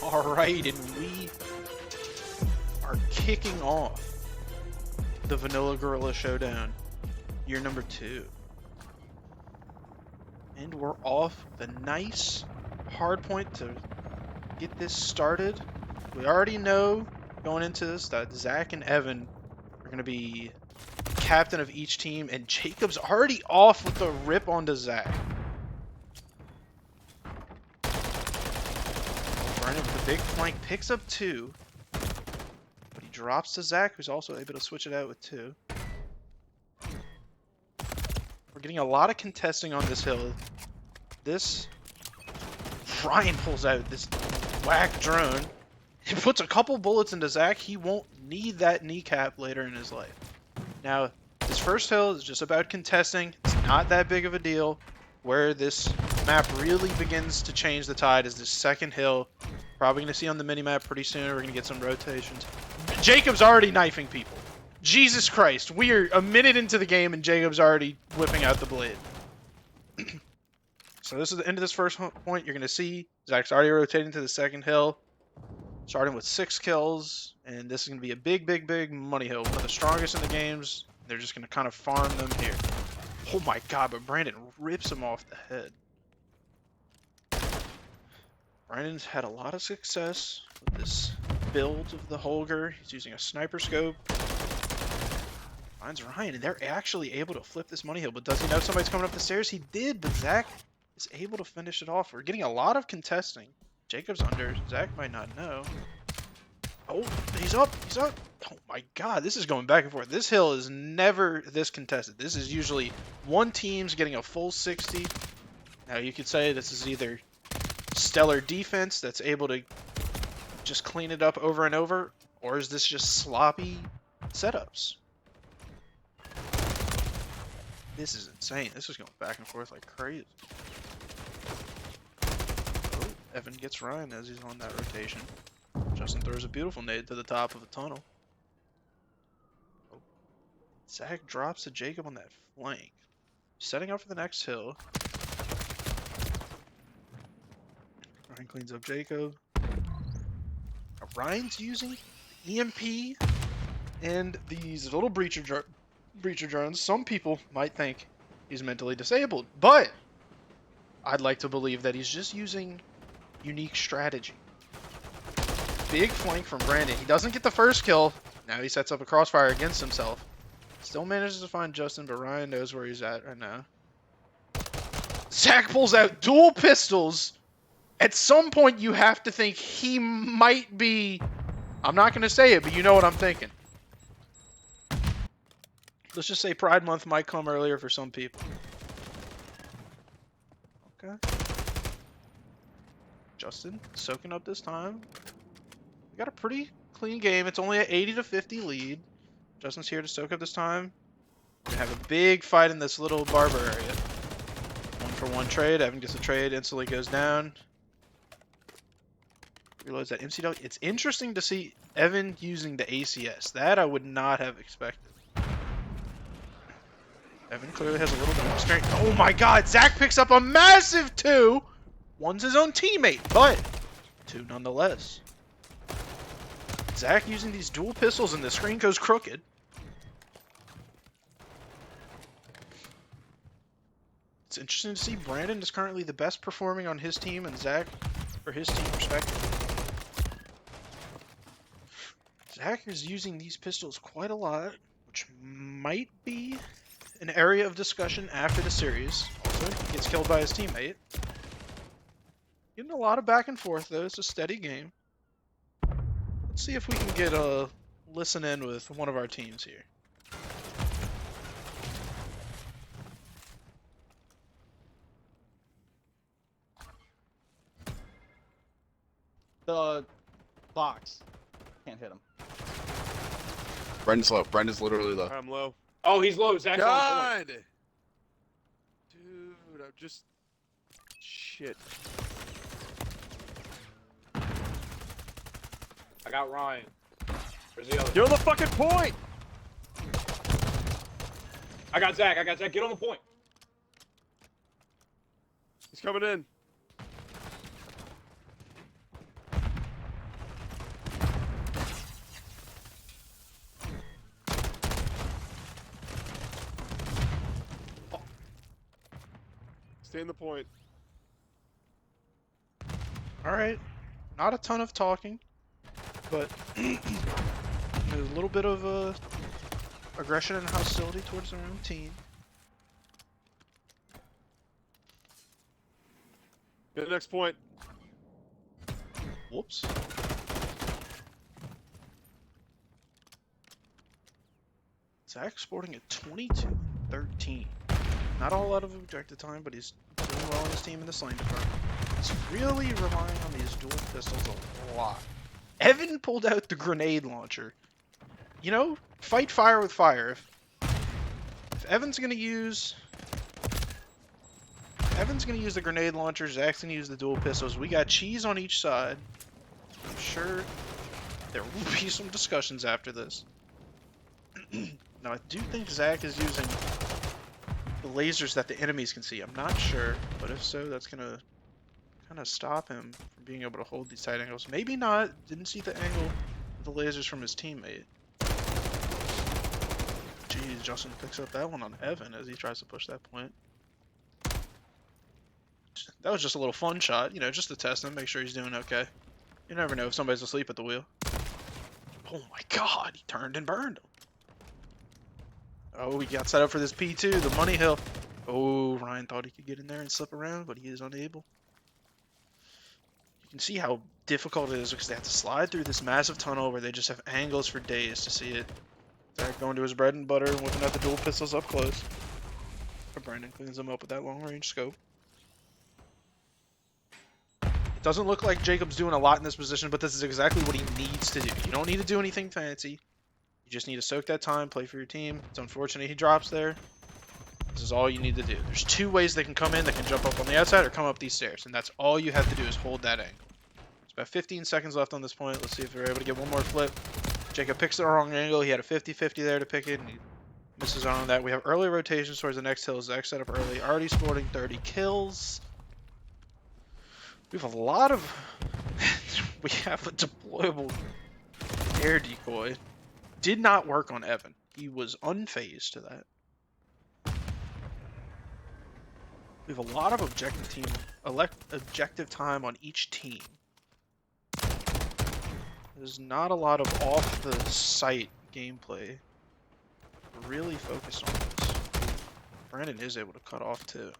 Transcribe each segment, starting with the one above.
Alright, and we are kicking off the Vanilla Gorilla Showdown, year number 2. And we're off the nice hard point to get this started. We already know going into this that Zach and Evan are going to be captain of each team, and Jacob's already off with the rip onto Zach. Brandon with a big flank, picks up 2, but he drops to Zach, who's also able to switch it out with 2. We're getting a lot of contesting on this hill. This Ryan pulls out this whack drone. He puts a couple bullets into Zach. He won't need that kneecap later in his life. Now, this first hill is just about contesting. It's not that big of a deal. Where this map really begins to change the tide is this second hill. Probably going to see on the minimap pretty soon. We're going to get some rotations. Jacob's already knifing people. Jesus Christ. We are a minute into the game and Jacob's already whipping out the blade. So this is the end of this first point. You're going to see Zach's already rotating to the second hill. Starting with 6 kills. And this is going to be a big, big, big money hill. One of the strongest in the games. They're just going to kind of farm them here. Oh my god, but Brandon rips him off the head. Brandon's had a lot of success with this build of the Holger. He's using a sniper scope. Finds Ryan, and they're actually able to flip this money hill. But does he know somebody's coming up the stairs? He did, but Zach is able to finish it off. We're getting a lot of contesting. Jacob's under. Zach might not know. Oh, he's up. He's up. Oh my god, this is going back and forth. This hill is never this contested. This is usually one team's getting a full 60. Now you could say this is either stellar defense that's able to just clean it up over and over, or is this just sloppy setups? This is insane. This is going back and forth like crazy. Oh, Evan gets Ryan as he's on that rotation. Justin throws a beautiful nade to the top of the tunnel. Oh. Zach drops to Jacob on that flank. Setting up for the next hill. Ryan cleans up Jacob. Now Ryan's using the EMP and these little breacher drones. Some people might think he's mentally disabled, but I'd like to believe that he's just using unique strategy. Big flank from Brandon. He doesn't get the first kill. Now he sets up a crossfire against himself. Still manages to find Justin, but Ryan knows where he's at right now. Zach pulls out dual pistols. At some point, you have to think he might be... I'm not going to say it, but you know what I'm thinking. Let's just say Pride Month might come earlier for some people. Okay. Justin soaking up this time. We got a pretty clean game. It's only an 80 to 50 lead. Justin's here to soak up this time. We're gonna have a big fight in this little barber area. 1-for-1 trade. Evan gets a trade, instantly goes down. Reloads that MCW. It's interesting to see Evan using the ACS. That I would not have expected. Evan clearly has a little bit more strength. Oh my god, Zach picks up a massive 2. One's his own teammate, but 2 nonetheless. Zach using these dual pistols and the screen goes crooked. It's interesting to see Brandon is currently the best performing on his team and Zach for his team respectively. Zach is using these pistols quite a lot, which might be an area of discussion after the series. Also, he gets killed by his teammate. Getting a lot of back and forth though, it's a steady game. Let's see if we can get a listen in with one of our teams here. The box. Can't hit him. Brendan's low. Brendan's literally low. I'm low. Oh, he's low. Zach's on God! Dude, I'm just... Shit. I got Ryan. Where's the other? You're on the fucking point! I got Zach. Get on the point. He's coming in. Stay in the point. All right, not a ton of talking, but there's a little bit of aggression and hostility towards their own team. Get the next point. Whoops. Zach sporting a 22-13. Not a lot of objective time, but he's doing well on his team in the slaying department. He's really relying on these dual pistols a lot. Evan pulled out the grenade launcher. You know, fight fire with fire. If Evan's gonna use the grenade launcher, Zach's gonna use the dual pistols. We got cheese on each side. I'm sure there will be some discussions after this. Now, I do think Zach is using the lasers that the enemies can see. I'm not sure, but if so, that's gonna kind of stop him from being able to hold these tight angles. Maybe not. Didn't see the angle of the lasers from his teammate. Jeez, Justin picks up that one on Evan as he tries to push that point. That was just a little fun shot, you know, just to test him, make sure he's doing okay. You never know if somebody's asleep at the wheel. Oh my god, he turned and burned him. Oh, he got set up for this P2, the money hill. Oh, Ryan thought he could get in there and slip around, but he is unable. You can see how difficult it is because they have to slide through this massive tunnel where they just have angles for days to see it. Zach going to his bread and butter and whipping out the dual pistols up close. But Brandon cleans them up with that long range scope. It doesn't look like Jacob's doing a lot in this position, but this is exactly what he needs to do. You don't need to do anything fancy. You just need to soak that time, play for your team. It's unfortunate he drops there. This is all you need to do. There's two ways they can come in. They can jump up on the outside or come up these stairs, and that's all you have to do is hold that angle. There's about 15 seconds left on this point. Let's see if they're able to get one more flip. Jacob picks the wrong angle. He had a 50-50 there to pick it, and he misses out on that. We have early rotations towards the next hill. Zach set up early. Already sporting 30 kills. We have a lot of... we have a deployable air decoy. Did not work on Evan. He was unfazed to that. We have a lot of objective time on each team. There's not a lot of off-the-site gameplay. We're really focused on this. Brandon is able to cut off too.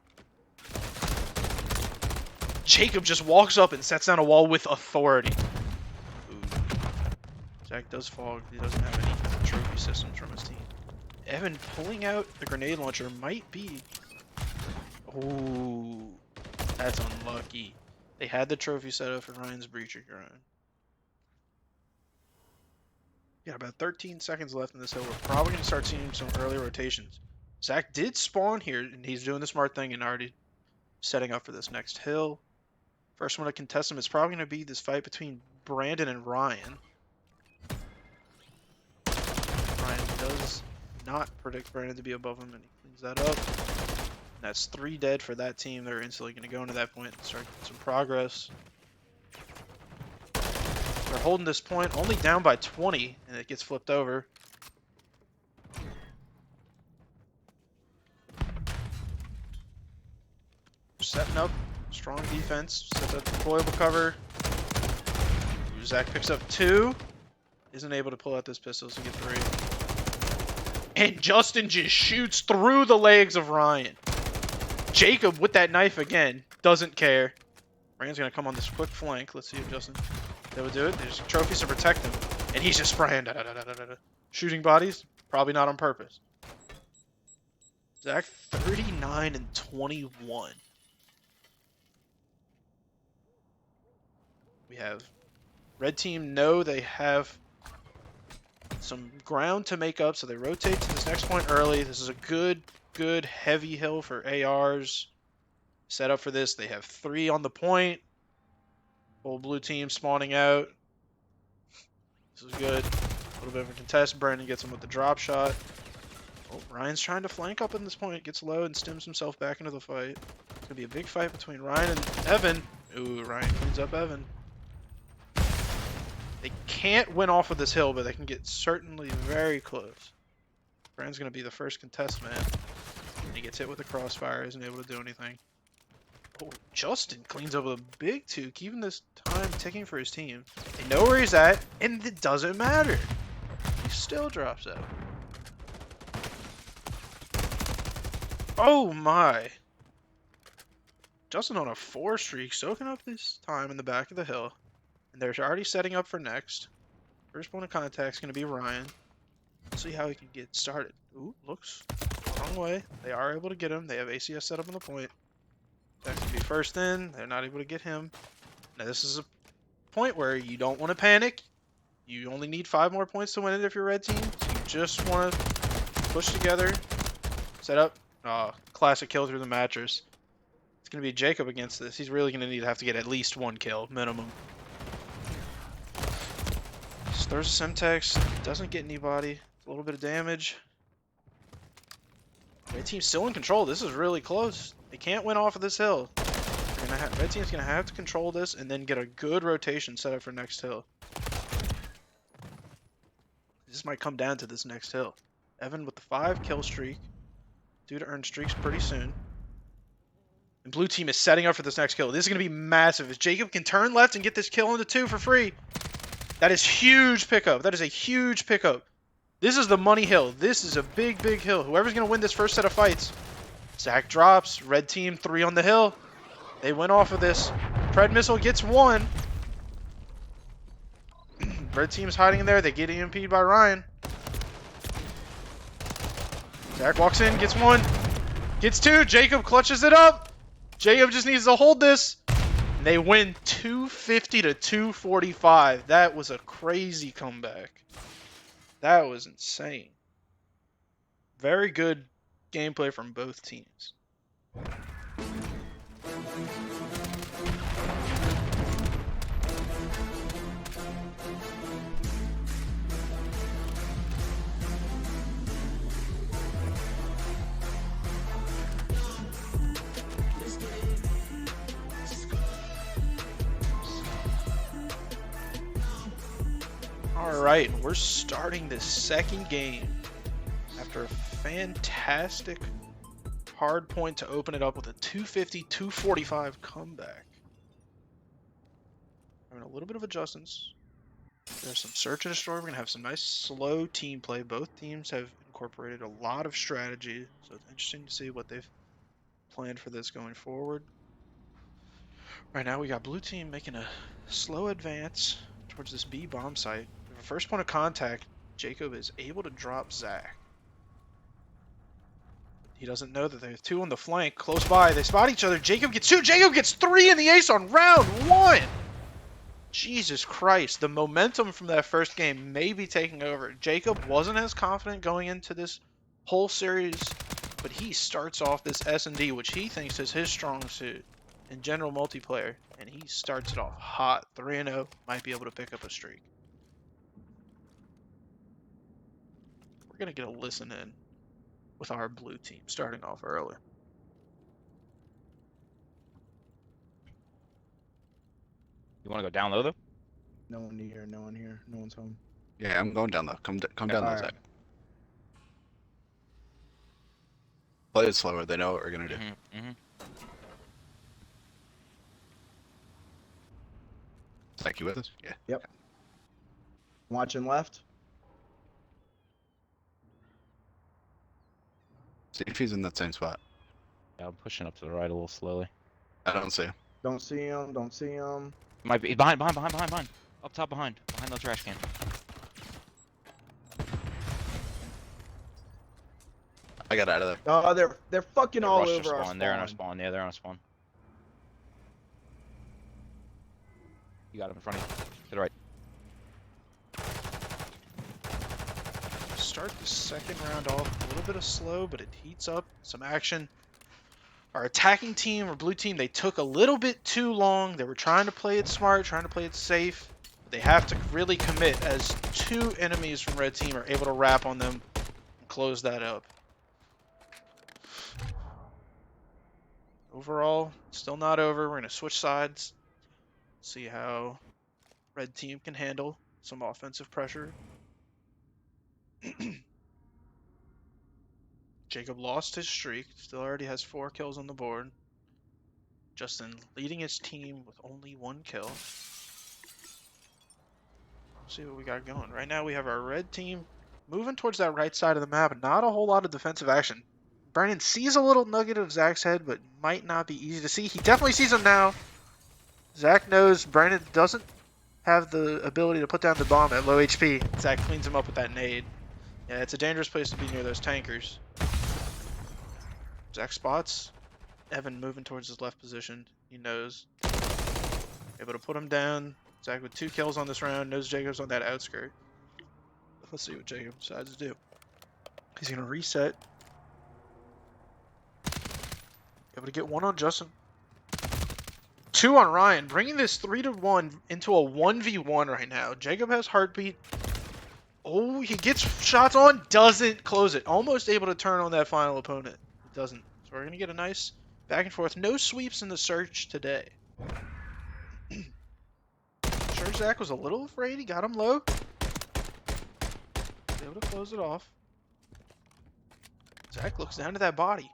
Jacob just walks up and sets down a wall with authority. Ooh. Zach does fall. He doesn't have any trophy systems from his team. Evan pulling out the grenade launcher might be... Ooh, that's unlucky. They had the trophy set up for Ryan's breacher ground. Yeah, about 13 seconds left in this hill. We're probably going to start seeing some early rotations. Zach did spawn here, and he's doing the smart thing and already setting up for this next hill. First one to contest him is probably going to be this fight between Brandon and Ryan. Ryan does not predict Brandon to be above him, and he cleans that up. That's 3 dead for that team. They're instantly going to go into that point and start getting some progress. They're holding this point only down by 20, and it gets flipped over. Setting up strong defense. Sets up deployable cover. Zach picks up 2. Isn't able to pull out this pistol to get 3. And Justin just shoots through the legs of Ryan. Jacob with that knife again. Doesn't care. Ryan's going to come on this quick flank. Let's see if Justin... They would do it. There's trophies to protect him. And he's just spraying. Shooting bodies. Probably not on purpose. Zach 39 and 21. We have red team know they have some ground to make up, so they rotate to this next point early. This is a good heavy hill for ARs. Set up for this. They have 3 on the point. Whole blue team spawning out. This is good. A little bit of a contest. Brandon gets him with the drop shot. Oh, Ryan's trying to flank up in this point. Gets low and stems himself back into the fight. It's going to be a big fight between Ryan and Evan. Ooh, Ryan cleans up Evan. They can't win off of this hill, but they can get certainly very close. Ryan's going to be the first contest man. He gets hit with the crossfire, isn't able to do anything. Oh, Justin cleans up a big two, keeping this time ticking for his team. They know where he's at, and it doesn't matter. He still drops out. Oh my. Justin on a 4 streak, soaking up this time in the back of the hill. And they're already setting up for next. First point of contact is going to be Ryan. Let's see how he can get started. Ooh, looks wrong way. They are able to get him. They have ACS set up on the point. That could be first in. They're not able to get him. Now this is a point where you don't want to panic. You only need 5 more points to win it if you're red team. So you just want to push together. Set up. Classic kill through the mattress. It's going to be Jacob against this. He's really going to have to get at least 1 kill, minimum. Just throws a Semtex. Doesn't get anybody. A little bit of damage. Red team's still in control. This is really close. They can't win off of this hill. Red team's going to have to control this and then get a good rotation set up for next hill. This might come down to this next hill. Evan with the 5 kill streak. Due to earn streaks pretty soon. And blue team is setting up for this next kill. This is going to be massive. If Jacob can turn left and get this kill into 2 for free, that is huge pickup. That is a huge pickup. This is the money hill. This is a big, big hill. Whoever's going to win this first set of fights. Zach drops. Red team 3 on the hill. They went off of this. Pred missile gets 1. Red team's hiding in there. They get EMP'd by Ryan. Zach walks in, gets 1. Gets 2. Jacob clutches it up. Jacob just needs to hold this. And they win 250 to 245. That was a crazy comeback. That was insane. Very good gameplay from both teams. Alright, we're starting this second game after a fantastic hard point to open it up with a 250-245 comeback. Having a little bit of adjustments. There's some search and destroy. We're going to have some nice slow team play. Both teams have incorporated a lot of strategy, so it's interesting to see what they've planned for this going forward. Right now we got blue team making a slow advance towards this B bomb site. First point of contact, Jacob is able to drop Zach. He doesn't know that there's 2 on the flank close by. They spot each other. Jacob gets 2. Jacob gets 3 in the ace on round 1. Jesus Christ. The momentum from that first game may be taking over. Jacob wasn't as confident going into this whole series, but he starts off this S&D, which he thinks is his strong suit in general multiplayer, and he starts it off hot. 3-0. Might be able to pick up a streak. We're going to get a listen in with our blue team starting off early. You want to go down low, though? No one here. No one here. No one's home. Yeah, I'm going down though. Come down though, Alright. Zach. Play it slower. They know what we're gonna do. Zach, you with us? Yeah. Yep. Watching left. See if he's in that same spot. Yeah, I'm pushing up to the right a little slowly. I don't see him. Don't see him. Don't see him. Might be behind. Up top behind the trash can. I got out of there. Oh, they're fucking They all rushed over their our spawn. spawn. They're on our spawn. Yeah, they're on our spawn. You got him in front of you. To the right. Start the second round off a little bit of slow, but it heats up. Some action. Our attacking team, or blue team, they took a little bit too long. They were trying to play it smart, trying to play it safe. But they have to really commit as 2 enemies from red team are able to wrap on them and close that up. overall, still not over. We're going to switch sides. See how red team can handle some offensive pressure. Jacob lost his streak. Still already has 4 kills on the board. Justin leading his team with only 1 kill. See what we got going. Right now we have our red team moving towards that right side of the map. Not a whole lot of defensive action. Brandon sees a little nugget of Zach's head, but might not be easy to see. He definitely sees him now. Zach knows Brandon doesn't have the ability to put down the bomb at low HP. Zach cleans him up with that nade. Yeah, it's a dangerous place to be near those tankers. Zach spots Evan moving towards his left position. He knows. Able to put him down. Zach with 2 kills on this round. Knows Jacob's on that outskirt. Let's see what Jacob decides to do. He's going to reset. Able to get 1 on Justin. 2 on Ryan. Bringing this 3-1 into a 1v1 right now. Jacob has heartbeat. Oh, he gets shots on. Doesn't close it. Almost able to turn on that final opponent. It doesn't. So we're going to get a nice back and forth. No sweeps in the search today. Sure, Zach was a little afraid. He got him low. Was able to close it off. Zach looks down to that body.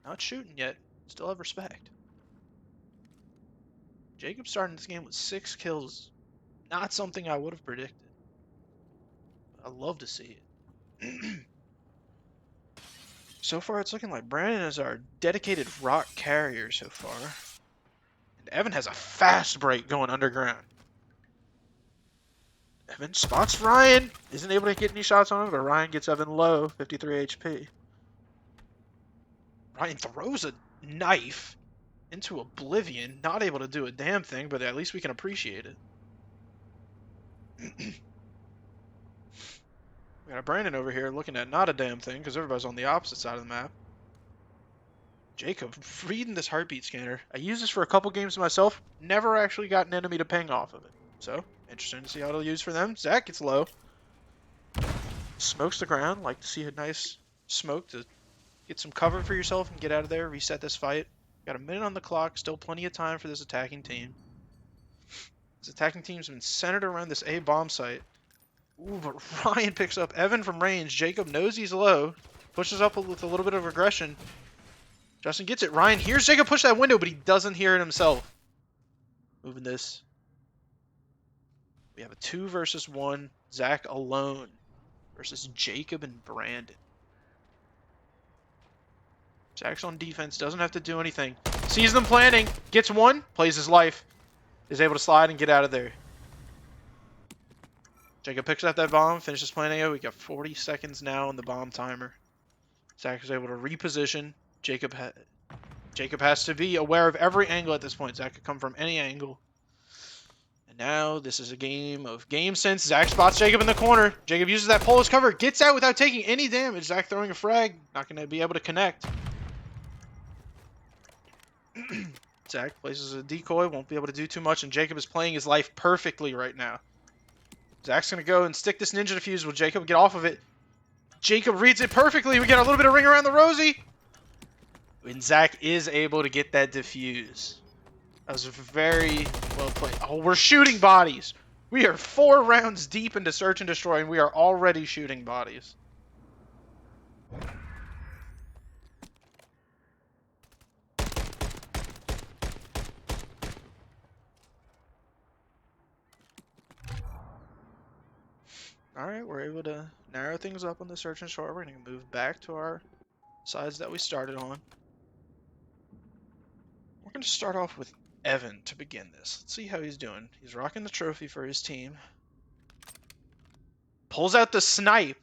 Not shooting yet. Still have respect. Jacob starting this game with 6 kills. Not something I would have predicted. I love to see it. So far, it's looking like Brandon is our dedicated rock carrier so far. And Evan has a fast break going underground. Evan spots Ryan. Isn't able to get any shots on him, but Ryan gets Evan low, 53 HP. Ryan throws a knife into oblivion. Not able to do a damn thing, but at least we can appreciate it. We got Brandon over here looking at not a damn thing because everybody's on the opposite side of the map. Jacob reading this heartbeat scanner. I used this for a couple games myself. Never actually got an enemy to ping off of it. So, interesting to see how it'll use for them. Zach gets low. Smokes the ground. Like to see a nice smoke to get some cover for yourself and get out of there. Reset this fight. Got a minute on the clock. Still plenty of time for this attacking team. This attacking team's been centered around this A bomb site. Ooh, but Ryan picks up Evan from range. Jacob knows he's low. Pushes up with a little bit of aggression. Justin gets it. Ryan hears Jacob push that window, but he doesn't hear it himself. Moving this. We have a 2 versus 1. Zach alone versus Jacob and Brandon. Zach's on defense. Doesn't have to do anything. Sees them planning. Gets 1. Plays his life. Is able to slide and get out of there. Jacob picks up that bomb, finishes planting it. We got 40 seconds now on the bomb timer. Zach is able to reposition. Jacob has to be aware of every angle at this point. Zach could come from any angle. And now this is a game of game sense. Zach spots Jacob in the corner. Jacob uses that pole as cover. Gets out without taking any damage. Zach throwing a frag. Not going to be able to connect. Zach places a decoy. Won't be able to do too much. And Jacob is playing his life perfectly right now. Zach's going to go and stick this ninja defuse. Will Jacob get off of it? Jacob reads it perfectly. We get a little bit of ring around the rosy. And Zach is able to get that defuse. That was very well played. Oh, we're shooting bodies. We are 4 rounds deep into Search and Destroy, and we are already shooting bodies. Alright, we're able to narrow things up on the Search and Destroy. We're going to move back to our sides that we started on. We're going to start off with Evan to begin this. Let's see how he's doing. He's rocking the trophy for his team. Pulls out the snipe.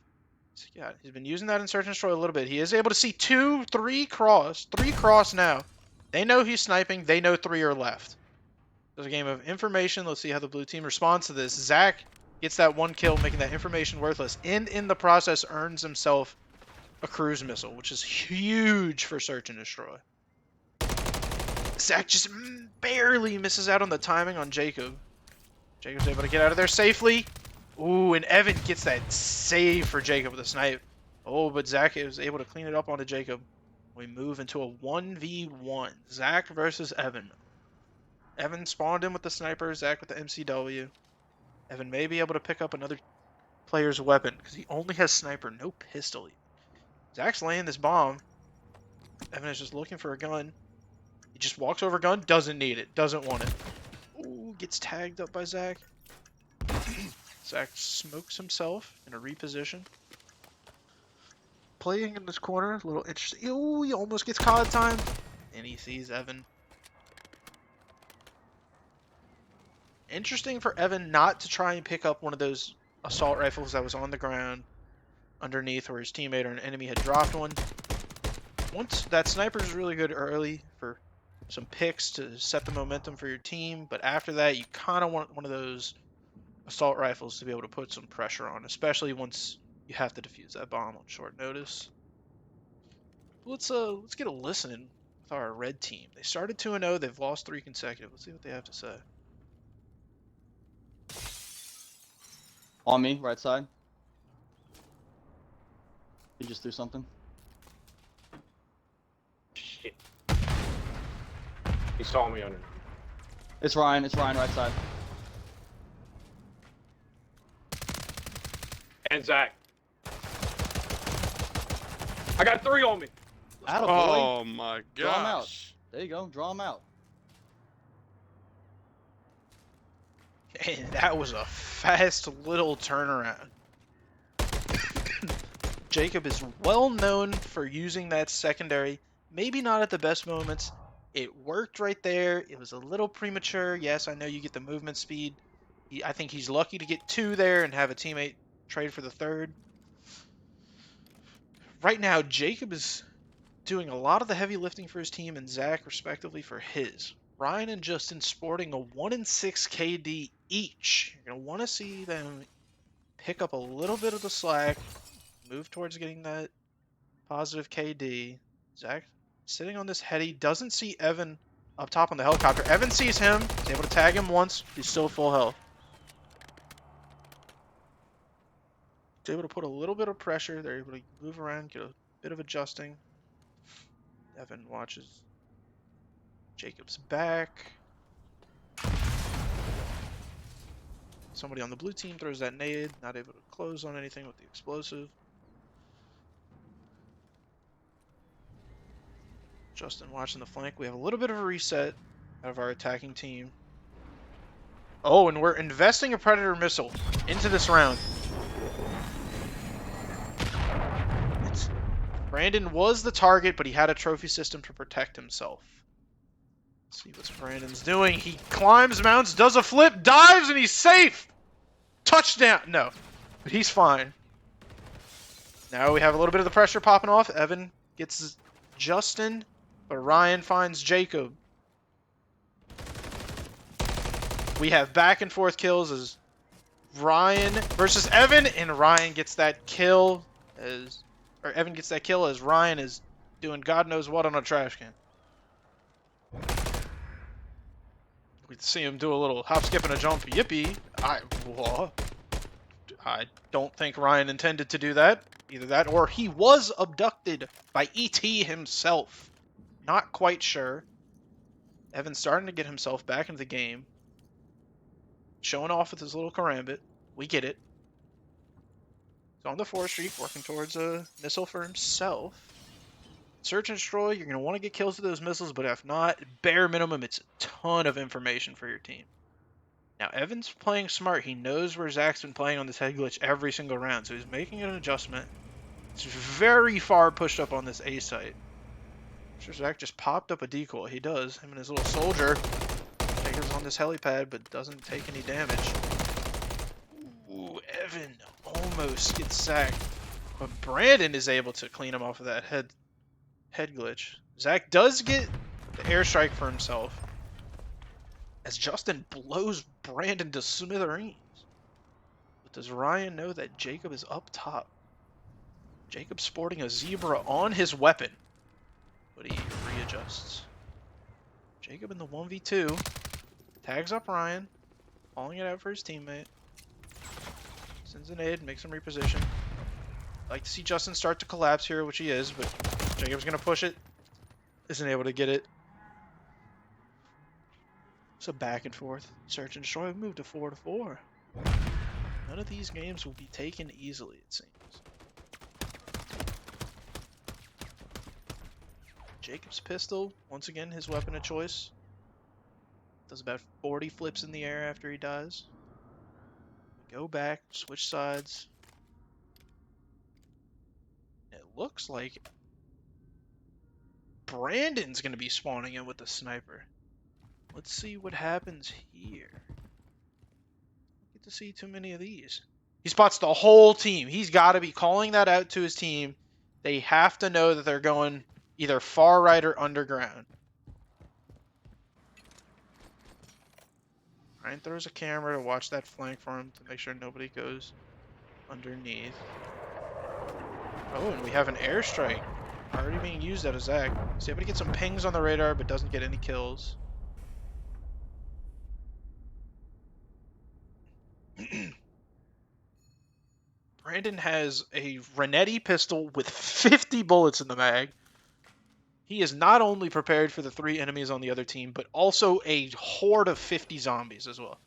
Yeah, he's been using that in Search and Destroy a little bit. He is able to see 2, 3 cross. 3 cross now. They know he's sniping. They know 3 are left. There's a game of information. Let's see how the blue team responds to this. Zach gets that 1 kill, making that information worthless. And in the process, earns himself a cruise missile, which is huge for Search and Destroy. Zach just barely misses out on the timing on Jacob. Jacob's able to get out of there safely. Ooh, and Evan gets that save for Jacob with a snipe. Oh, but Zach is able to clean it up onto Jacob. We move into a 1v1. Zach versus Evan. Evan spawned in with the sniper, Zach with the MCW. Evan may be able to pick up another player's weapon because he only has sniper, no pistol. Zach's laying this bomb. Evan is just looking for a gun. He just walks over gun, doesn't need it, doesn't want it. Ooh, gets tagged up by Zach. Zach smokes himself in a reposition. Playing in this corner, a little interesting. Ooh, he almost gets COD time. And he sees Evan. Interesting for Evan not to try and pick up one of those assault rifles that was on the ground underneath where his teammate or an enemy had dropped one. Once that sniper is really good early for some picks to set the momentum for your team, but after that you kind of want one of those assault rifles to be able to put some pressure on, especially once you have to defuse that bomb on short notice. Let's get a listen with our red team. They started 2-0, they've lost 3 consecutive. Let's see what they have to say. On me, right side. He just threw something. Shit. He saw me under. It's Ryan, right side. And Zach. I got 3 on me. Attaboy. Oh my Draw him out. gosh. There you go, draw him out. And that was a fast little turnaround. Jacob is well known for using that secondary. Maybe not at the best moments. It worked right there. It was a little premature. Yes, I know you get the movement speed. I think he's lucky to get 2 there and have a teammate trade for the 3rd. Right now, Jacob is doing a lot of the heavy lifting for his team and Zach respectively for his. Ryan and Justin sporting a 1-6 KD each. You're going to want to see them pick up a little bit of the slack, move towards getting that positive KD. Zach sitting on this heady, doesn't see Evan up top on the helicopter. Evan sees him, he's able to tag him once, he's still full health. He's able to put a little bit of pressure, they're able to move around, get a bit of adjusting. Evan watches Jacob's back. Somebody on the blue team throws that nade, not able to close on anything with the explosive. Justin watching the flank. We have a little bit of a reset out of our attacking team. Oh, and we're investing a Predator missile into this round. Brandon was the target, but he had a trophy system to protect himself. Let's see what Brandon's doing. He climbs, mounts, does a flip, dives, and he's safe! Touchdown! No, but he's fine. Now we have a little bit of the pressure popping off. Evan gets Justin, but Ryan finds Jacob. We have back and forth kills as Ryan versus Evan, and Ryan gets that kill as... Or Evan gets that kill as Ryan is doing God knows what on a trash can. We see him do a little hop, skip, and a jump. Yippee! I don't think Ryan intended to do that. Either that or he was abducted by E.T. himself. Not quite sure. Evan's starting to get himself back into the game. Showing off with his little karambit. We get it. He's on the 4th streak, working towards a missile for himself. Search and destroy, you're going to want to get kills with those missiles, but if not, bare minimum, it's a ton of information for your team. Now, Evan's playing smart. He knows where Zach's been playing on this head glitch every single round, so he's making an adjustment. It's very far pushed up on this A site. I'm sure Zach just popped up a decoy. He does. Him and his little soldier. Taker's on this helipad, but doesn't take any damage. Ooh, Evan almost gets sacked. But Brandon is able to clean him off of that head glitch. Zach does get the airstrike for himself. As Justin blows Brandon to smithereens. But does Ryan know that Jacob is up top? Jacob sporting a zebra on his weapon. But he readjusts. Jacob in the 1v2. Tags up Ryan. Calling it out for his teammate. Sends an aid, makes him reposition. Like to see Justin start to collapse here, which he is, but Jacob's gonna push it. Isn't able to get it. So back and forth. Search and destroy. We moved to 4-4. None of these games will be taken easily, it seems. Jacob's pistol, once again, his weapon of choice. Does about 40 flips in the air after he dies. Go back, switch sides. It looks like Brandon's going to be spawning in with the sniper. Let's see what happens here. Don't get to see too many of these. He spots the whole team. He's got to be calling that out to his team. They have to know that they're going either far right or underground. Ryan throws a camera to watch that flank for him to make sure nobody goes underneath. Oh, and we have an airstrike already being used out of Zach. He's able to get some pings on the radar, but doesn't get any kills. Brandon has a Renetti pistol with 50 bullets in the mag. He is not only prepared for the 3 enemies on the other team, but also a horde of 50 zombies as well.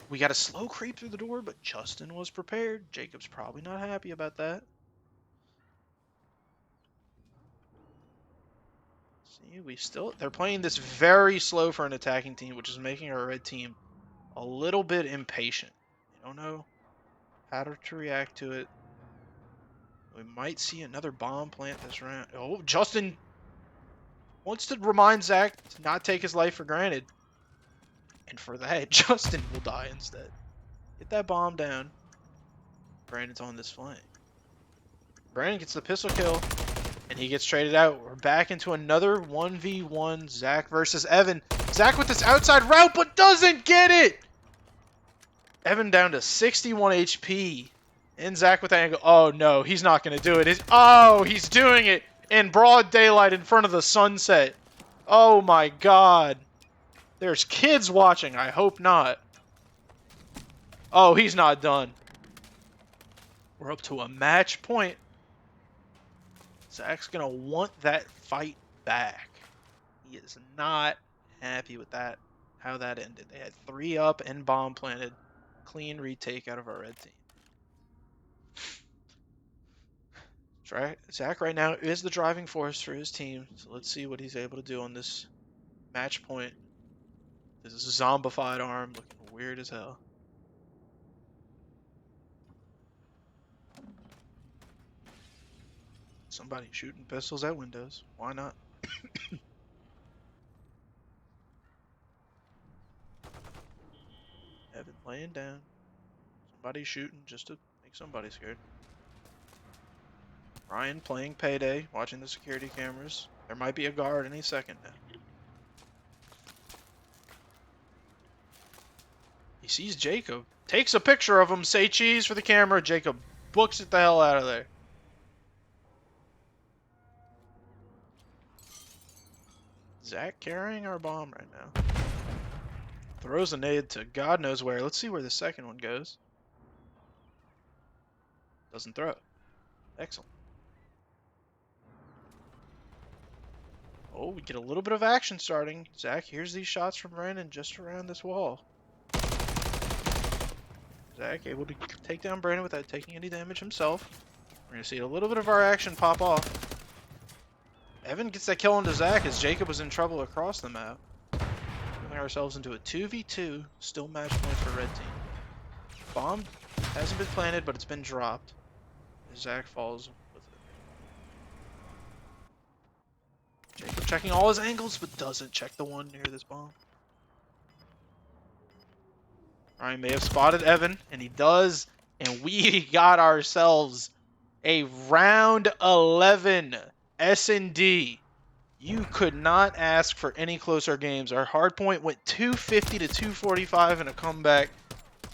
We got a slow creep through the door, but Justin was prepared. Jacob's probably not happy about that. See, they're playing this very slow for an attacking team, which is making our red team a little bit impatient. They don't know how to react to it. We might see another bomb plant this round. Oh, Justin wants to remind Zach to not take his life for granted. And for that, Justin will die instead. Get that bomb down. Brandon's on this flank. Brandon gets the pistol kill, and he gets traded out. We're back into another 1v1 Zach versus Evan. Zach with this outside route, but doesn't get it! Evan down to 61 HP. And Zach with the angle. Oh no, he's not going to do it. He's doing it in broad daylight in front of the sunset. Oh my god. There's kids watching. I hope not. Oh, he's not done. We're up to a match point. Zach's going to want that fight back. He is not happy with that, how that ended. They had 3 up and bomb planted. Clean retake out of our red team. Zach right now is the driving force for his team, so let's see what he's able to do on this match point. This is a zombified arm looking weird as hell. Somebody shooting pistols at windows. Why not? Evan laying down. Somebody shooting just to make somebody scared. Ryan playing Payday, watching the security cameras. There might be a guard any second now. He sees Jacob. Takes a picture of him. Say cheese for the camera. Jacob books it the hell out of there. Zach carrying our bomb right now. Throws a nade to God knows where. Let's see where the second one goes. Doesn't throw it. Excellent. Oh, we get a little bit of action starting. Zach hears these shots from Brandon just around this wall. Zach able to take down Brandon without taking any damage himself. We're going to see a little bit of our action pop off. Evan gets that kill onto Zach as Jacob was in trouble across the map. Moving ourselves into a 2v2. Still match point for red team. Bomb hasn't been planted, but it's been dropped. Zach falls with it. Jacob checking all his angles, but doesn't check the one near this bomb. Ryan may have spotted Evan, and he does, and we got ourselves a round 11 S&D. You could not ask for any closer games. Our hardpoint went 250 to 245 in a comeback.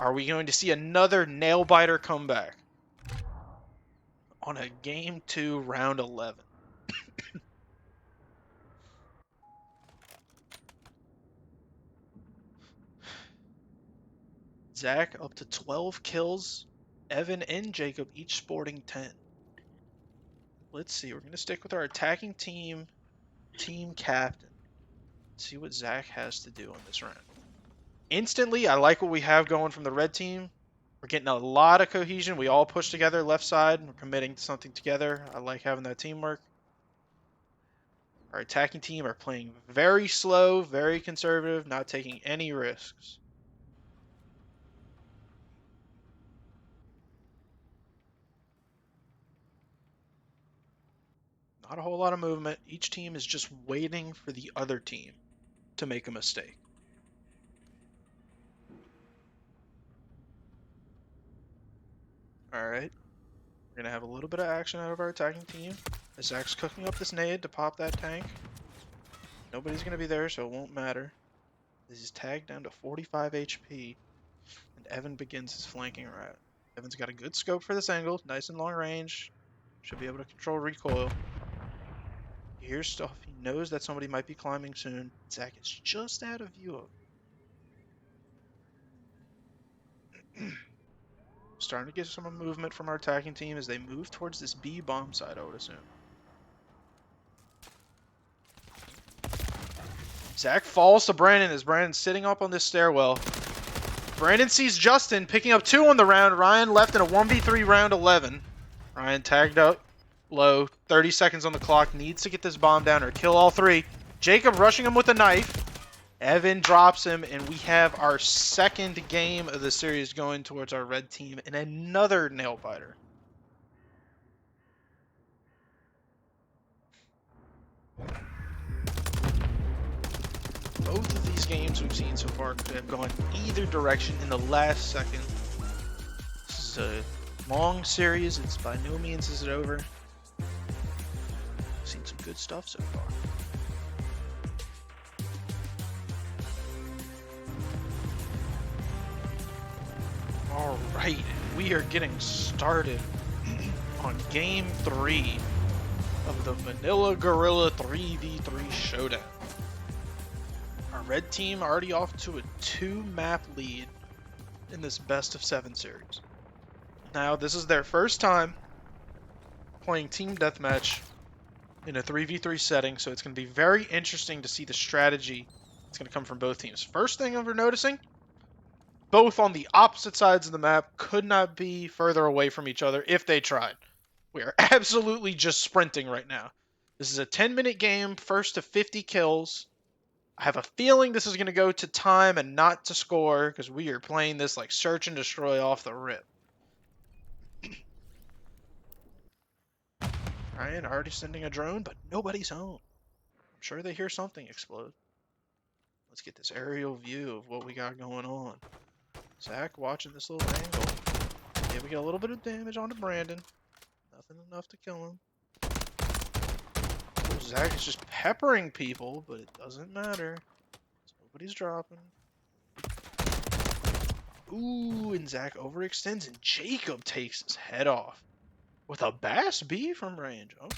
Are we going to see another nail-biter comeback on a Game 2, Round 11? Zach up to 12 kills. Evan and Jacob each sporting 10. let's see. We're going to stick with our attacking team captain. See what Zach has to do on this round. Instantly, I like what we have going from the red team. We're getting a lot of cohesion. We all push together left side. We're committing to something together. I like having that teamwork. Our attacking team are playing very slow, very conservative, not taking any risks. Not a whole lot of movement. Each team is just waiting for the other team to make a mistake. Alright. We're going to have a little bit of action out of our attacking team. Zach's cooking up this nade to pop that tank. Nobody's going to be there, so it won't matter. This is tagged down to 45 HP. And Evan begins his flanking route. Evan's got a good scope for this angle. Nice and long range. Should be able to control recoil. He hears stuff. He knows that somebody might be climbing soon. Zach is just out of view of him. Starting to get some movement from our attacking team as they move towards this B bomb side, I would assume. Zach falls to Brandon as Brandon's sitting up on this stairwell. Brandon sees Justin picking up 2 on the round. Ryan left in a 1v3 round 11. Ryan tagged up low. 30 seconds on the clock. Needs to get this bomb down or kill all 3. Jacob rushing him with a knife. Evan drops him, and we have our second game of the series going towards our red team in another nail biter. Both of these games we've seen so far could have gone either direction in the last second. This is a long series. It's by no means is it over. Seen some good stuff so far. Alright, we are getting started on Game 3 of the Manila Gorilla 3v3 Showdown. Our red team already off to a 2-map lead in this best of 7 series. Now, this is their first time playing Team Deathmatch in a 3v3 setting, so it's going to be very interesting to see the strategy that's going to come from both teams. First thing we're noticing, both on the opposite sides of the map could not be further away from each other if they tried. We are absolutely just sprinting right now. This is a 10-minute game, first to 50 kills. I have a feeling this is going to go to time and not to score, because we are playing this like search and destroy off the rip. Ryan already sending a drone, but nobody's home. I'm sure they hear something explode. Let's get this aerial view of what we got going on. Zach watching this little angle. Yeah, we get a little bit of damage onto Brandon. Nothing enough to kill him. Oh, Zach is just peppering people, but it doesn't matter. Nobody's dropping. Ooh, and Zach overextends, and Jacob takes his head off. With a Bass B from range. Oh.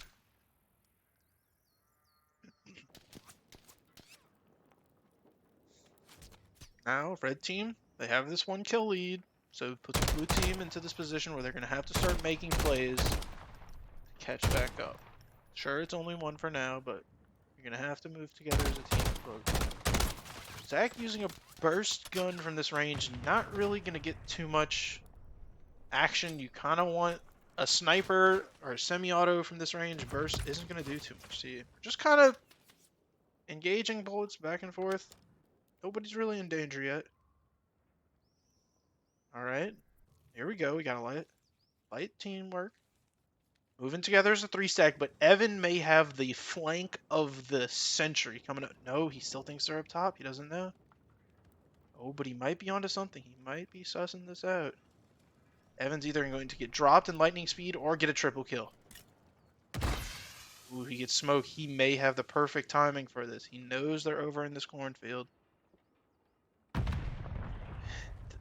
Now, red team, they have this 1 kill lead, so it puts blue team into this position where they're going to have to start making plays to catch back up. Sure, it's only 1 for now, but you're going to have to move together as a team. Zach using a burst gun from this range, not really going to get too much action. You kind of want a sniper or a semi-auto from this range. Burst isn't going to do too much to you. Just kind of engaging bullets back and forth. Nobody's really in danger yet. Alright. Here we go. We got a light teamwork. Moving together as a 3-stack, but Evan may have the flank of the century coming up. No, he still thinks they're up top. He doesn't know. Oh, but he might be onto something. He might be sussing this out. Evan's either going to get dropped in lightning speed or get a triple kill. Ooh, he gets smoked. He may have the perfect timing for this. He knows they're over in this cornfield.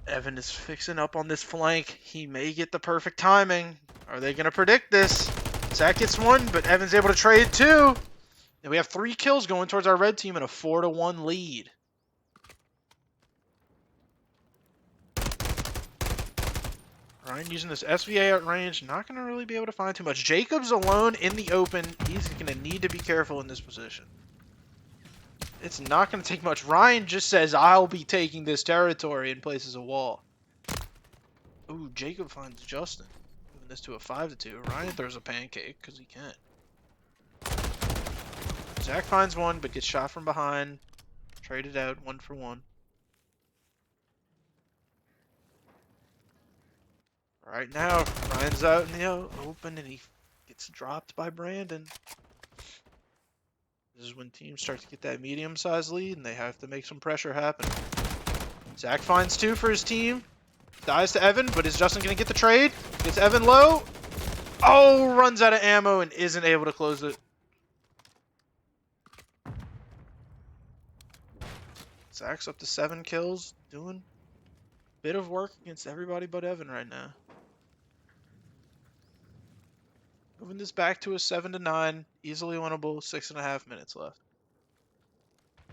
Evan is fixing up on this flank. He may get the perfect timing. Are they going to predict this? Zach gets 1, but Evan's able to trade 2. And we have 3 kills going towards our red team and a 4-1 lead. Ryan using this SVA at range, not going to really be able to find too much. Jacob's alone in the open. He's going to need to be careful in this position. It's not going to take much. Ryan just says, I'll be taking this territory, and places a wall. Ooh, Jacob finds Justin. Moving this to a 5-2. Ryan throws a pancake because he can. Zach finds one, but gets shot from behind. Traded out 1 for 1. Right now, Ryan's out in the open, and he gets dropped by Brandon. This is when teams start to get that medium-sized lead, and they have to make some pressure happen. Zach finds 2 for his team. Dies to Evan, but is Justin going to get the trade? Gets Evan low. Oh, runs out of ammo and isn't able to close it. Zach's up to 7 kills, doing a bit of work against everybody but Evan right now. Moving this back to a 7-9, easily winnable, 6.5 minutes left.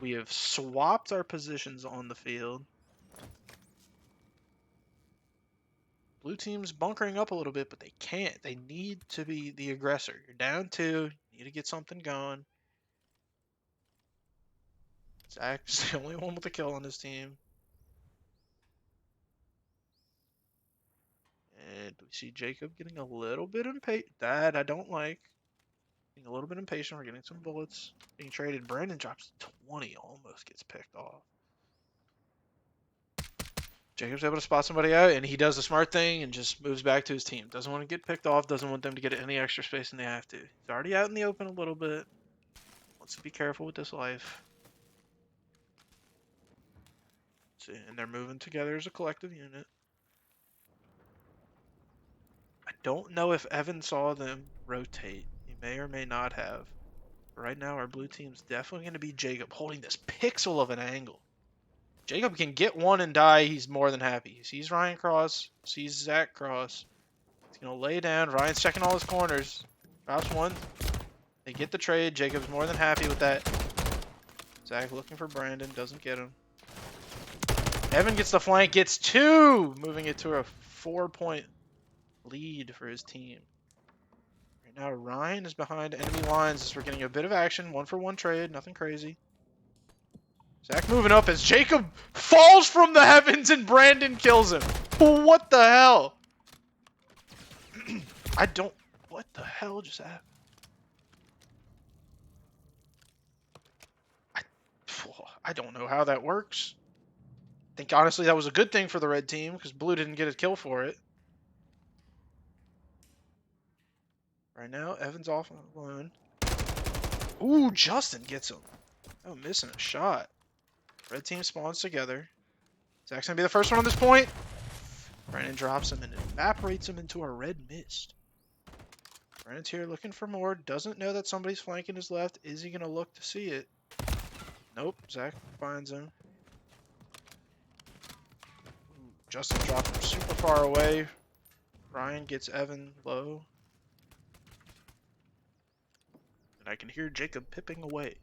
We have swapped our positions on the field. Blue team's bunkering up a little bit, but they can't. They need to be the aggressor. You're down 2, you need to get something going. Zach's the only one with a kill on his team. And we see Jacob getting a little bit impatient. That I don't like. Getting a little bit impatient. We're getting some bullets. Being traded. Brandon drops 20. Almost gets picked off. Jacob's able to spot somebody out, and he does the smart thing and just moves back to his team. Doesn't want to get picked off. Doesn't want them to get any extra space than they have to. He's already out in the open a little bit. Wants to be careful with this life. See, and they're moving together as a collective unit. I don't know if Evan saw them rotate. He may or may not have. But right now, our blue team's definitely going to be Jacob holding this pixel of an angle. Jacob can get one and die. He's more than happy. He sees Ryan cross. Sees Zach cross. He's going to lay down. Ryan's checking all his corners. Drops one. They get the trade. Jacob's more than happy with that. Zach looking for Brandon. Doesn't get him. Evan gets the flank. Gets 2. Moving it to a 4-point lead for his team. Right now, Ryan is behind enemy lines as we're getting a bit of action. 1-for-1 trade. Nothing crazy. Zach moving up as Jacob falls from the heavens and Brandon kills him. What the hell? What the hell just happened? I don't know how that works. I think honestly that was a good thing for the red team because blue didn't get a kill for it. Right now, Evan's off alone. Ooh, Justin gets him. Oh, missing a shot. Red team spawns together. Zach's gonna be the first one on this point. Brandon drops him and evaporates him into a red mist. Brandon's here looking for more. Doesn't know that somebody's flanking his left. Is he gonna look to see it? Nope. Zach finds him. Ooh, Justin dropped him super far away. Ryan gets Evan low. And I can hear Jacob pipping away.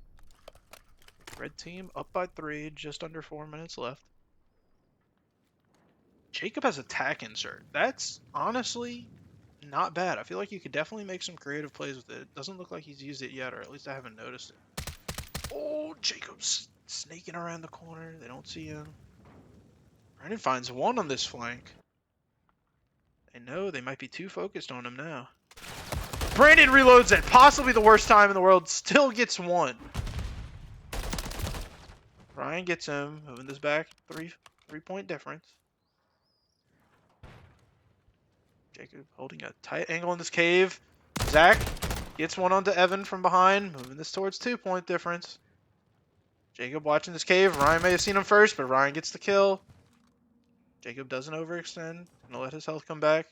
Red team up by 3, just under 4 minutes left. Jacob has attack insert. That's honestly not bad. I feel like you could definitely make some creative plays with it. Doesn't look like he's used it yet, or at least I haven't noticed it. Oh, Jacob's snaking around the corner. They don't see him. Brandon finds 1 on this flank. They know they might be too focused on him now. Brandon reloads at possibly the worst time in the world. Still gets 1. Ryan gets him. Moving this back. 3-point difference. Jacob holding a tight angle in this cave. Zach gets 1 onto Evan from behind. Moving this towards 2-point difference. Jacob watching this cave. Ryan may have seen him first, but Ryan gets the kill. Jacob doesn't overextend. Gonna let his health come back.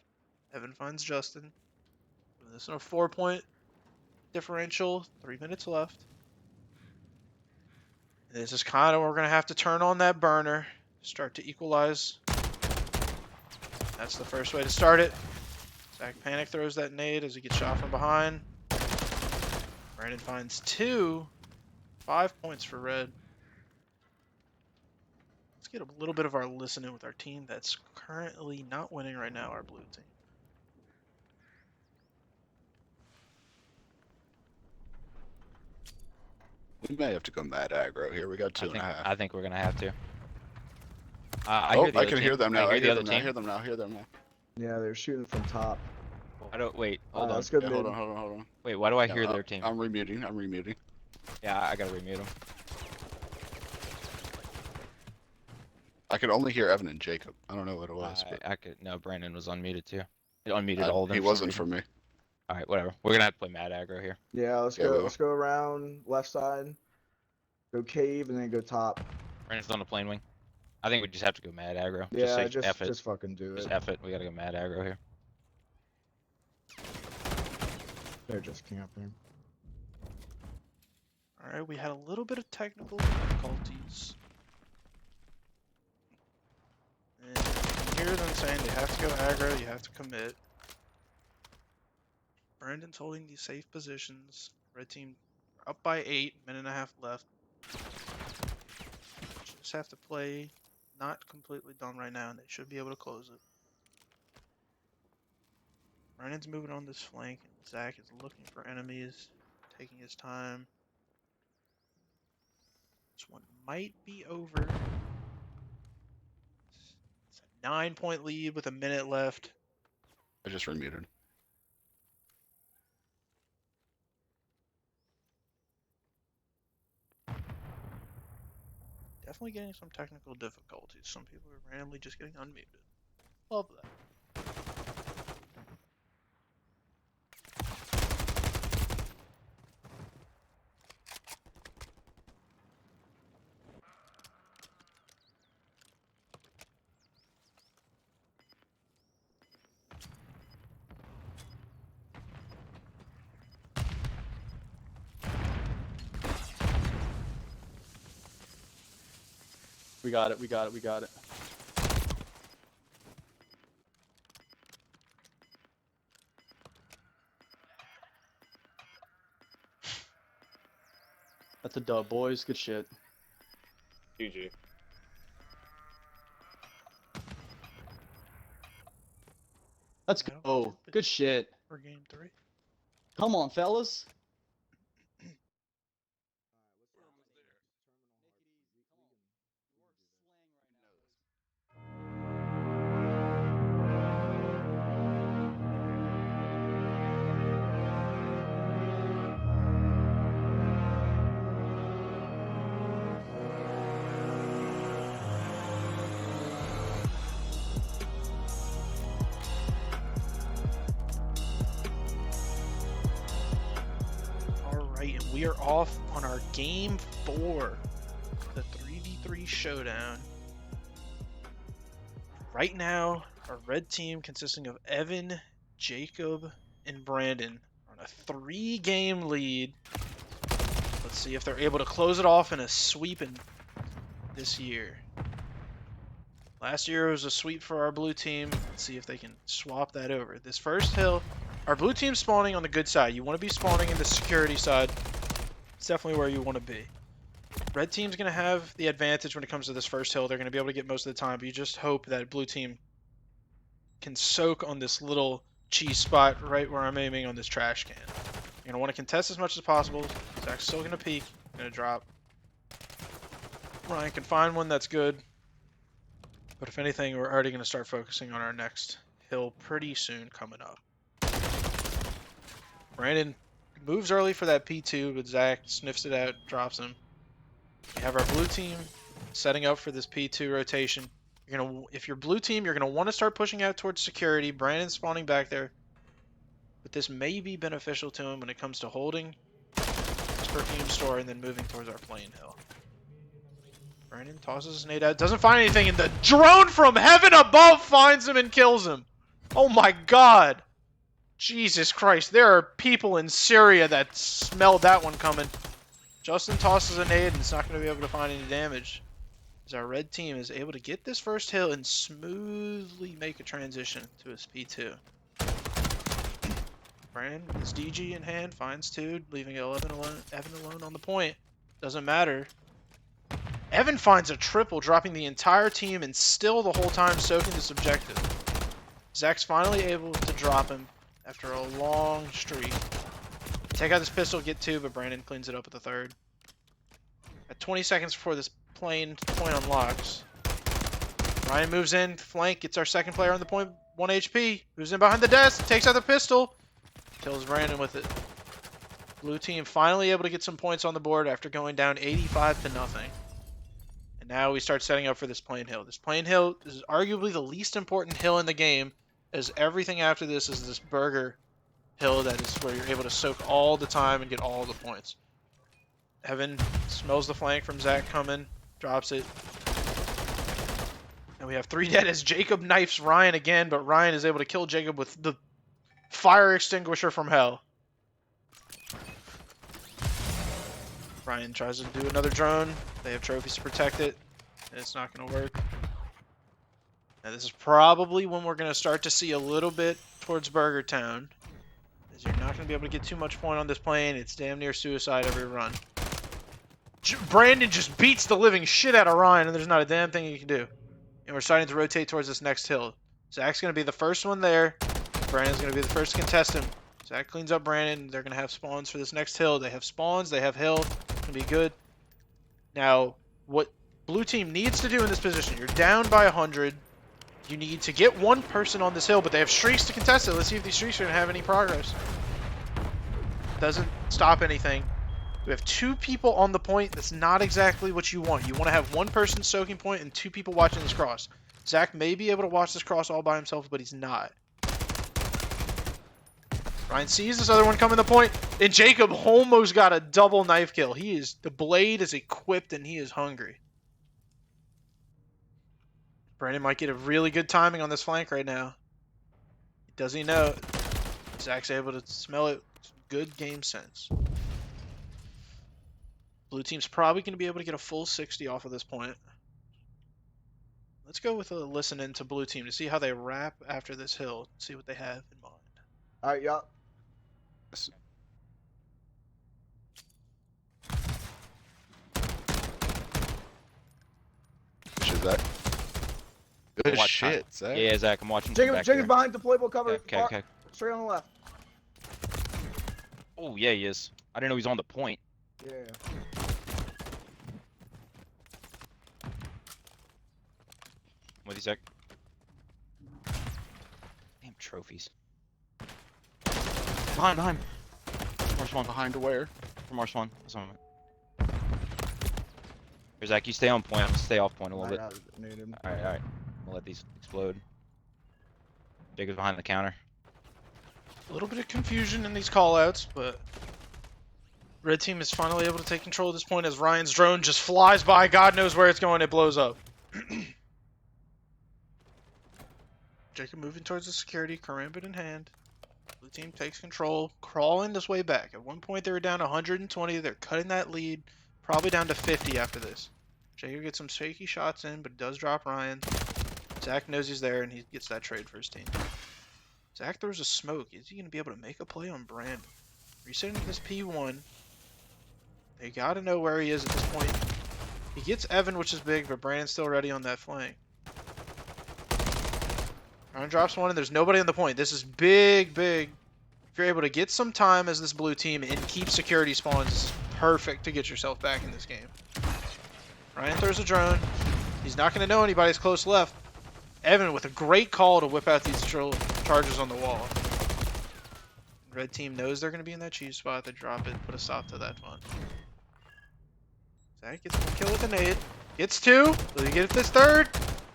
Evan finds Justin. Moving this in a 4-point differential. 3 minutes left. This is kind of where we're going to have to turn on that burner. Start to equalize. That's the first way to start it. Zach panic throws that nade as he gets shot from behind. Brandon finds 2. 5 points for red. Let's get a little bit of our listening with our team that's currently not winning right now, our blue team. We may have to go mad aggro here. We got two and a half. I think we're gonna have to. I Oh, hear the I other can hear team. them now. I I hear the hear other them now. I team. hear them now. I hear them now. Yeah, they're shooting from top. I don't wait. Hold on. Let's go Yeah, mid. hold on. Wait, why do I Yeah, hear their team? I'm remuting. Yeah, I gotta remute them. I could only hear Evan and Jacob. I don't know what it was, but I could. No, Brandon was unmuted too. It unmuted all of them. he for some wasn't reason. for me. All right, whatever. We're gonna have to play mad aggro here. Yeah, let's Yeah, go. we will. Let's go around left side. Go cave and then go top. Brandon's on the plane wing. I think we just have to go mad aggro. Yeah, Just say F it. just fucking do Just it. F it. We gotta go mad aggro here. They're just camping. All right, we had a little bit of technical difficulties. And you can hear them saying they have to go aggro, you have to commit. Brandon's holding these safe positions. Red team up by 8, minute and a half left. Just have to play not completely done right now, and they should be able to close it. Brandon's moving on this flank, and Zach is looking for enemies, taking his time. This one might be over. It's a 9-point lead with a minute left. I just remuted. Definitely getting some technical difficulties. Some people are randomly just getting unmuted. Love that. We got it. We got it. We got it. That's a dub, boys. Good shit. GG. Let's I don't go. think that- Good shit. For game 3. Come on, fellas. Alright, and we are off on our game 4. The 3v3 showdown. Right now, our red team consisting of Evan, Jacob, and Brandon are on a 3-game lead. Let's see if they're able to close it off in a sweep this year. Last year was a sweep for our blue team. Let's see if they can swap that over. This first hill, our blue team's spawning on the good side. You want to be spawning in the security side. It's definitely where you want to be. Red team's going to have the advantage when it comes to this first hill. They're going to be able to get most of the time, but you just hope that blue team can soak on this little cheese spot right where I'm aiming on this trash can. You're going to want to contest as much as possible. Zach's still going to peek. Going to drop. Ryan can find one that's good. But if anything, we're already going to start focusing on our next hill pretty soon coming up. Brandon moves early for that P2, but Zach sniffs it out, drops him. We have our blue team setting up for this P2 rotation. If you're blue team, you're gonna want to start pushing out towards security. Brandon's spawning back there, but this may be beneficial to him when it comes to holding his perfume store and then moving towards our plane hill. Brandon tosses his nade out, doesn't find anything, and the drone from heaven above finds him and kills him. Oh my God! Jesus Christ, there are people in Syria that smelled that one coming. Justin tosses a nade and it's not going to be able to find any damage. As our red team is able to get this first hill and smoothly make a transition to his P2. Brandon, with his DG in hand, finds 2, leaving Evan alone on the point. Doesn't matter. Evan finds a triple, dropping the entire team and still the whole time soaking this objective. Zach's finally able to drop him after a long streak. Take out this pistol, get 2, but Brandon cleans it up at the 3rd. At 20 seconds before this point unlocks, Ryan moves in, flank, gets our 2nd player on the point, 1 HP, moves in behind the desk, takes out the pistol, kills Brandon with it. Blue team finally able to get some points on the board after going down 85-0. And now we start setting up for this plane hill. This plane hill is arguably the least important hill in the game, as everything after this is this burger hill that is where you're able to soak all the time and get all the points. Evan smells the flank from Zach coming, drops it. And we have 3 dead as Jacob knifes Ryan again, but Ryan is able to kill Jacob with the fire extinguisher from hell. Ryan tries to do another drone. They have trophies to protect it, and it's not going to work. Now this is probably when we're going to start to see a little bit towards Burger Town, as you're not going to be able to get too much point on this plane. It's damn near suicide every run. Brandon just beats the living shit out of Ryan, and there's not a damn thing he can do. And we're starting to rotate towards this next hill. Zach's going to be the first one there. Brandon's going to be the first to contest him. Zach cleans up Brandon. They're going to have spawns for this next hill. They have spawns. They have hill. It's going to be good. Now, what blue team needs to do in this position, you're down by 100. You need to get 1 person on this hill, but they have streaks to contest it. Let's see if these streaks are going to have any progress. Doesn't stop anything. We have 2 people on the point. That's not exactly what you want. You want to have 1 person soaking point and 2 people watching this cross. Zach may be able to watch this cross all by himself, but he's not. Ryan sees this other one coming to point, and Jacob almost got a double knife kill. The blade is equipped, and he is hungry. Brandon might get a really good timing on this flank right now. Does he know? Zach's able to smell it. Good game sense. Blue team's probably going to be able to get a full 60 off of this point. Let's go with a listen in to blue team to see how they wrap after this hill. See what they have in mind. Alright, yeah. Shit, Zach. Good Watch shit, Zach. Yeah, Zach, I'm watching from Jacob, back Jacob's here. behind deployable cover. Okay, okay. Straight on the left. Oh, yeah, he is. I didn't know he was on the point. Yeah. With you, Zach. Damn trophies. Behind. Marsh one. Behind to where? From Marsh one. Some of it. Here, Zach, you stay on point. I'm gonna stay off point a little bit. Alright. We'll let these explode. Jacob's behind the counter. A little bit of confusion in these callouts, but red team is finally able to take control of this point as Ryan's drone just flies by. God knows where it's going. It blows up. Jacob moving towards the security, karambit in hand. Blue team takes control, crawling this way back. At one point they were down 120. They're cutting that lead, probably down to 50 after this. Jacob gets some shaky shots in, but it does drop Ryan. Zach knows he's there, and he gets that trade for his team. Zach throws a smoke. Is he going to be able to make a play on Brandon? Resetting this P1. They got to know where he is at this point. He gets Evan, which is big, but Brandon's still ready on that flank. Ryan drops one, and there's nobody on the point. This is big. If you're able to get some time as this blue team and keep security spawns, this is perfect to get yourself back in this game. Ryan throws a drone. He's not going to know anybody's close left. Evan with a great call to whip out these charges on the wall. Red team knows they're going to be in that cheese spot. They drop it, put a stop to that fun. Zach gets 1 kill with a nade. Gets 2. Will he get this 3rd?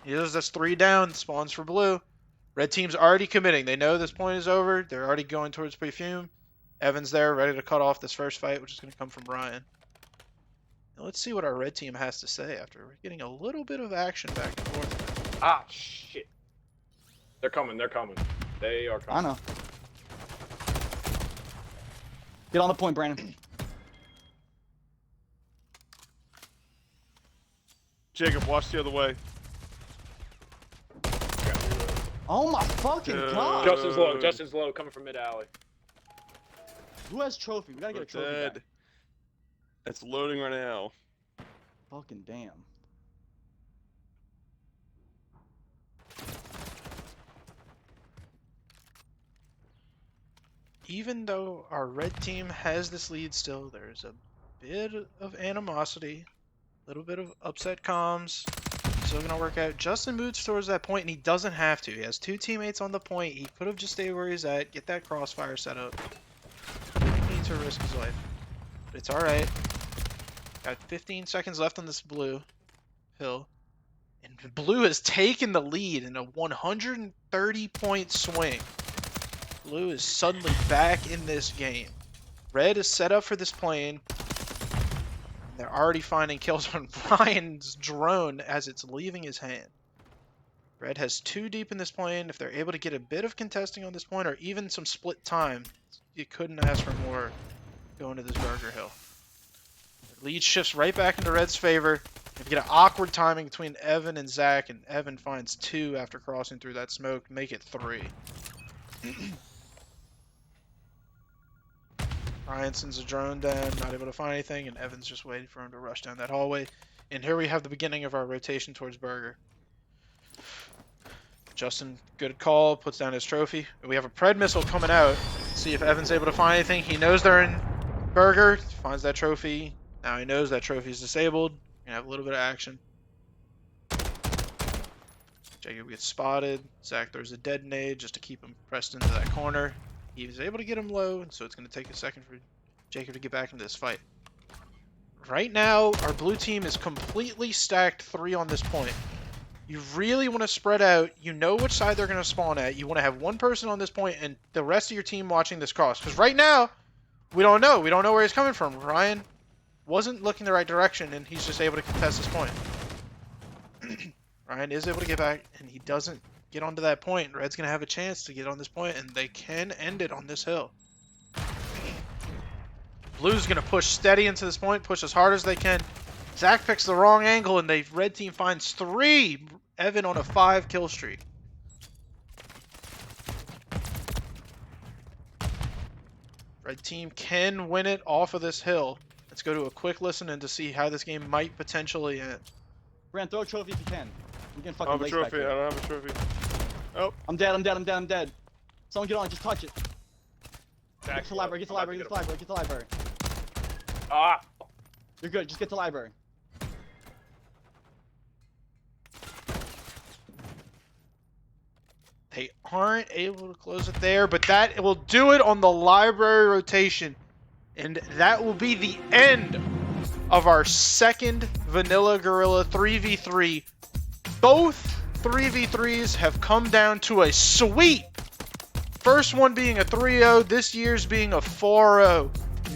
He does. That's 3 down. Spawns for blue. Red team's already committing. They know this point is over. They're already going towards Perfume. Evan's there, ready to cut off this first fight, which is going to come from Ryan. Now let's see what our red team has to say after we're getting a little bit of action back and forth. Ah, shit. They're coming. They are coming. I know. Get on the point, Brandon. Jacob, watch the other way. Oh my fucking god! Justin's low, coming from mid alley. Who has trophy? We gotta get a trophy back. It's loading right now. Fucking damn. even though our red team has this lead still, there's a bit of animosity, a little bit of upset comms. Still gonna work out. Justin moves towards that point, and he doesn't have to. He has 2 teammates on the point. He could have just stayed where he's at, get that crossfire set up. Didn't need to risk his life. But it's alright. Got 15 seconds left on this blue hill. And blue has taken the lead in a 130-point swing. Blue is suddenly back in this game. Red is set up for this plane. They're already finding kills on Ryan's drone as it's leaving his hand. Red has 2 deep in this plane. If they're able to get a bit of contesting on this point or even some split time, you couldn't ask for more going to this Burger Hill. The lead shifts right back into Red's favor. You get an awkward timing between Evan and Zach, and Evan finds 2 after crossing through that smoke, make it 3. Ryan sends a drone down, not able to find anything, and Evan's just waiting for him to rush down that hallway. And here we have the beginning of our rotation towards Burger. Justin, good call, puts down his trophy. We have a Pred missile coming out. Let's see if Evan's able to find anything. He knows they're in Burger, finds that trophy. Now he knows that trophy is disabled. Gonna have a little bit of action. Jacob gets spotted. Zach throws a detonade just to keep him pressed into that corner. He was able to get him low, so it's going to take a second for Jacob to get back into this fight. Right now, our blue team is completely stacked 3 on this point. You really want to spread out. You know which side they're going to spawn at. You want to have one person on this point and the rest of your team watching this cross. Because right now, we don't know. We don't know where he's coming from. Ryan wasn't looking the right direction, and he's just able to contest this point. Ryan is able to get back, and he doesn't get onto that point. Red's going to have a chance to get on this point, and they can end it on this hill. Blue's going to push steady into this point, push as hard as they can. Zach picks the wrong angle, and the red team finds 3. Evan on a 5 kill streak. Red team can win it off of this hill. Let's go to a quick listen and to see how this game might potentially end. Brand, throw a trophy if you can. We can I fucking don't have a race back trophy. I here. don't have a trophy. Oh, I'm dead, I'm dead, I'm dead, I'm dead. Someone get on, just touch it. Get to the library, get to the library, get to the library, get to the library. Ah! You're good, just get to the library. They aren't able to close it there, but that will do it on the library rotation. And that will be the end of our second Vanilla Gorilla 3v3. Both 3v3s have come down to a sweep. First one being a 3-0, this year's being a 4-0.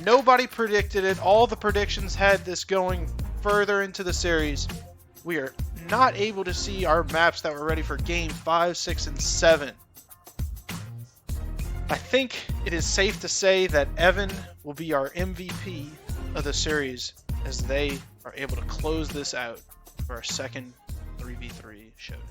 Nobody predicted it. All the predictions had this going further into the series. We are not able to see our maps that were ready for game 5, 6, and 7. I think it is safe to say that Evan will be our MVP of the series as they are able to close this out for our second 3v3 showdown.